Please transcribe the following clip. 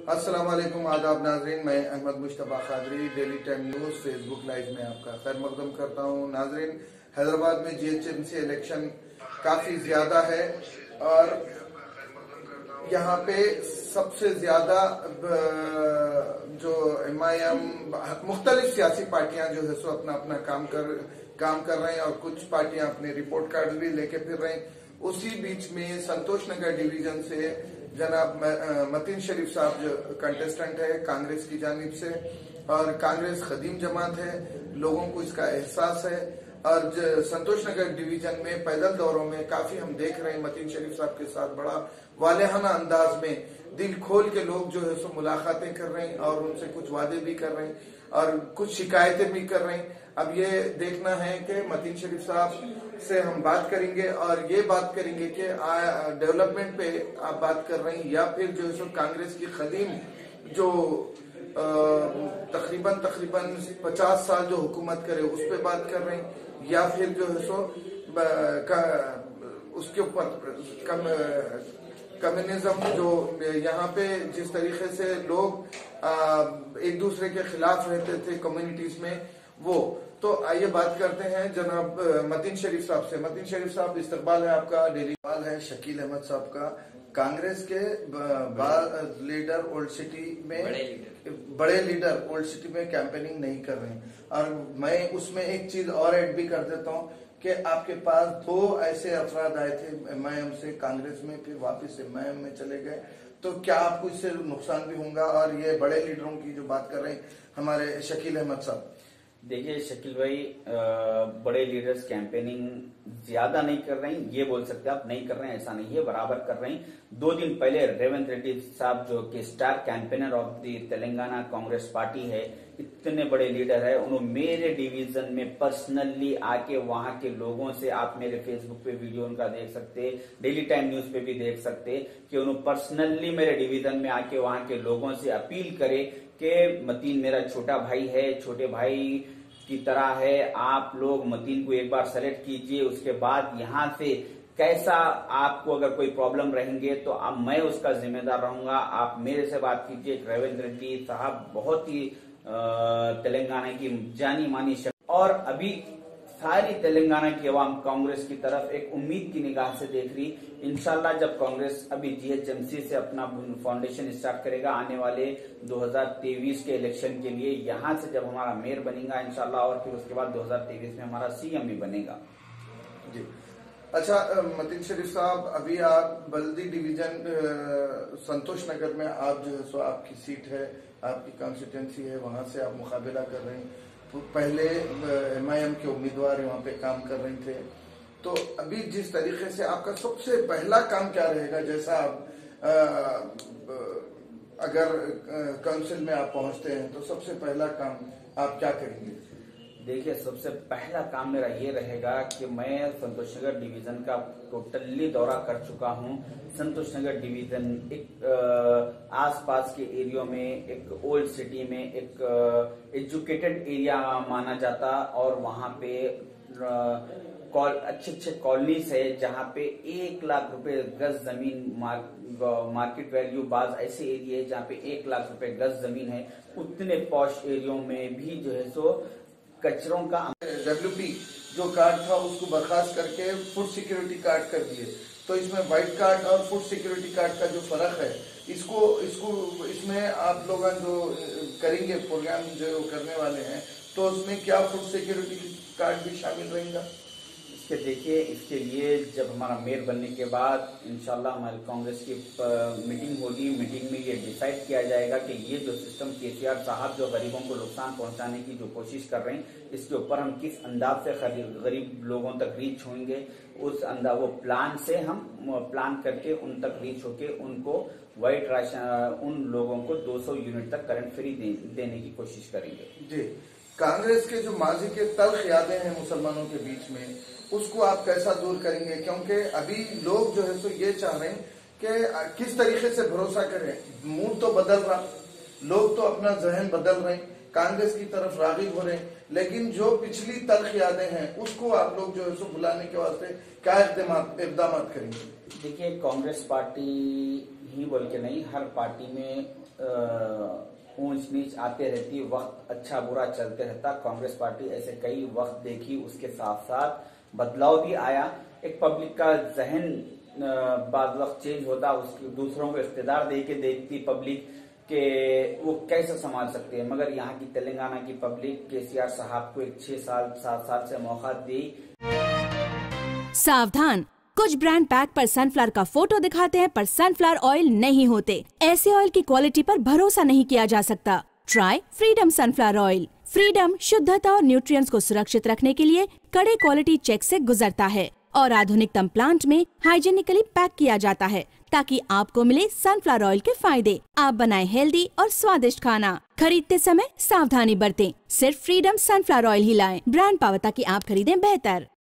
अस्सलाम वालेकुम, आदाब नाजरीन। मैं Ahmad Mushtaba Qadri daily time news Facebook live में आपका खैर मकदम करता हूँ। नाजरीन, हैदराबाद में जीएचएमसी इलेक्शन काफी ज्यादा है और यहाँ पे सबसे ज्यादा जो एमआईएम मुख्तलिफ सियासी पार्टियां जो है सो अपना अपना काम कर रहे हैं और कुछ पार्टियां अपने रिपोर्ट कार्ड भी लेके फिर रहे हैं। उसी बीच में संतोष नगर डिवीजन से जनाब मतीन शरीफ साहब जो कंटेस्टेंट है कांग्रेस की जानिब से, और कांग्रेस कदीम जमात है, लोगों को इसका एहसास है। और संतोष नगर डिवीजन में पैदल दौरों में काफी हम देख रहे हैं मतीन शरीफ साहब के साथ बड़ा वालेहाना अंदाज में दिल खोल के लोग जो है सो मुलाकातें कर रहे हैं और उनसे कुछ वादे भी कर रहे हैं और कुछ शिकायतें भी कर रहे हैं। अब ये देखना है कि मतीन शरीफ साहब से हम बात करेंगे और ये बात करेंगे कि डेवलपमेंट पे आप बात कर रहे हैं या फिर जो है सो कांग्रेस की कदीम जो तकरीबन 50 साल जो हुकूमत करे उस पर बात कर रहे हैं या फिर जो है सो उसके ऊपर कम्युनिज्म जो यहाँ पे जिस तरीके से लोग एक दूसरे के खिलाफ रहते थे कम्युनिटीज में, वो तो आइए बात करते हैं जनाब मतीन शरीफ साहब से। मतीन शरीफ साहब, इस्तकबाल है आपका। डेली सवाल है शकील अहमद साहब का। कांग्रेस के लीडर ओल्ड सिटी में बड़े लीडर ओल्ड सिटी में कैंपेनिंग नहीं कर रहे हैं, और मैं उसमें एक चीज और ऐड भी कर देता हूँ कि आपके पास दो ऐसे अफराद आए थे एमआईएम से कांग्रेस में, फिर वापस एमआईएम में चले गए, तो क्या आपको इससे नुकसान भी होगा? और ये बड़े लीडरों की जो बात कर रहे हैं हमारे शकील अहमद साहब। देखिए शकील भाई, बड़े लीडर्स कैंपेनिंग ज्यादा नहीं कर रहे हैं, ये बोल सकते हैं आप। नहीं कर रहे हैं ऐसा नहीं है, बराबर कर रहे हैं। 2 दिन पहले रेवंत रेड्डी साहब जो कि star campaigner of the Telangana Congress party है, इतने बड़े लीडर है, उन्होंने मेरे डिवीजन में पर्सनली आके वहां के लोगों से, आप मेरे फेसबुक पे वीडियो उनका देख सकते, डेली टाइम न्यूज पे भी देख सकते कि उन्होंने पर्सनली मेरे डिवीजन में आके वहां के लोगों से अपील करे कि मतीन मेरा छोटा भाई है, छोटे भाई की तरह है, आप लोग मतीन को एक बार सेलेक्ट कीजिए, उसके बाद यहाँ से कैसा आपको अगर कोई प्रॉब्लम रहेंगे तो अब मैं उसका जिम्मेदार रहूंगा, आप मेरे से बात कीजिए। रेवंत रेड्डी साहब बहुत ही तेलंगाना की जानी मानी शख्स, और अभी सारी तेलंगाना की आवाम कांग्रेस की तरफ एक उम्मीद की निगाह से देख रही। इंशाल्लाह जब कांग्रेस अभी जीएचएमसी से अपना फाउंडेशन स्टार्ट करेगा आने वाले 2023 के इलेक्शन के लिए, यहां से जब हमारा मेयर बनेगा इंशाल्लाह, और फिर उसके बाद 2023 में हमारा सीएम भी बनेगा। जी अच्छा, मतीन शरीफ साहब, अभी आप बल्दी डिवीजन संतोष नगर में आप जो है सो आपकी सीट है, आपकी कॉन्स्टिट्यूंसी है, वहां से आप मुकाबला कर रहे हैं। पहले एमआईएम के उम्मीदवार वहां पे काम कर रहे थे, तो अभी जिस तरीके से आपका सबसे पहला काम क्या रहेगा? जैसा आप अगर काउंसिल में आप पहुंचते हैं तो सबसे पहला काम आप क्या करेंगे? देखिए सबसे पहला काम मेरा ये रहेगा कि मैं संतोष नगर डिवीजन का टोटली दौरा कर चुका हूँ। संतोष नगर डिवीजन एक आसपास के एरिया में, एक ओल्ड सिटी में एक एजुकेटेड एरिया माना जाता, और वहाँ पे अच्छे कॉलोनीज है जहाँ पे 1 लाख रुपए गज जमीन मार्केट वैल्यू, बाज ऐसे एरिया है जहाँ पे 1 लाख रुपए गज जमीन है। उतने पॉश एरियो में भी जो है सो कचरों का डब्ल्यूपी जो कार्ड था उसको बर्खास्त करके फूड सिक्योरिटी कार्ड कर दिए, तो इसमें व्हाइट कार्ड और फूड सिक्योरिटी कार्ड का जो फर्क है, इसमें आप लोग जो करेंगे प्रोग्राम जो करने वाले हैं, तो उसमें क्या फूड सिक्योरिटी कार्ड भी शामिल रहेगा? इसके देखिए, इसके लिए जब हमारा मेयर बनने के बाद इंशाल्लाह हमारी कांग्रेस की मीटिंग होगी। मीटिंग में ये डिसाइड किया जाएगा कि ये जो सिस्टम केसीआर साहब जो गरीबों को नुकसान पहुंचाने की जो कोशिश कर रहे हैं, इसके ऊपर हम किस अंदाज से गरीब लोगों तक रीच होंगे, उस अंदाज वो प्लान से हम प्लान करके उन तक रीच होके उनको व्हाइट राशन, उन लोगों को 200 यूनिट तक करंट फ्री देने की कोशिश करेंगे। जी, कांग्रेस के जो माजी के तल्ख यादें हैं मुसलमानों के बीच में, उसको आप कैसा दूर करेंगे? क्योंकि अभी लोग जो है सो ये चाह रहे हैं कि किस तरीके से भरोसा करें। मूड तो बदल रहा, लोग तो अपना जहन बदल रहे हैं, कांग्रेस की तरफ रागिब हो रहे हैं, लेकिन जो पिछली तल्ख यादें हैं उसको आप लोग जो है सो भुलाने के वास्ते क्या इक़दाम करेंगे? देखिए, कांग्रेस पार्टी ही बोल के नहीं, हर पार्टी में ऊंच नीच आते रहती, वक्त अच्छा बुरा चलते रहता। कांग्रेस पार्टी ऐसे कई वक्त देखी, उसके साथ साथ बदलाव भी आया। एक पब्लिक का जहन बाद वक्त चेंज होता, उसकी दूसरों को इख्तिदार दे के देखती पब्लिक के वो कैसे संभाल सकते हैं। मगर यहाँ की तेलंगाना की पब्लिक केसीआर साहब को एक 6 साल 7 साल से मौका दी। सावधान, कुछ ब्रांड पैक पर सनफ्लावर का फोटो दिखाते हैं पर सनफ्लावर ऑयल नहीं होते। ऐसे ऑयल की क्वालिटी पर भरोसा नहीं किया जा सकता। Try freedom sunflower oil. Freedom शुद्धता और न्यूट्रिएंट्स को सुरक्षित रखने के लिए कड़े क्वालिटी चेक से गुजरता है और आधुनिकतम प्लांट में हाइजीनिकली पैक किया जाता है ताकि आपको मिले सनफ्लावर ऑयल के फायदे। आप बनाएं हेल्दी और स्वादिष्ट खाना। खरीदते समय सावधानी बरतें। सिर्फ फ्रीडम सनफ्लावर ऑयल ही लाएं। ब्रांड पावर ताकि आप खरीदें बेहतर।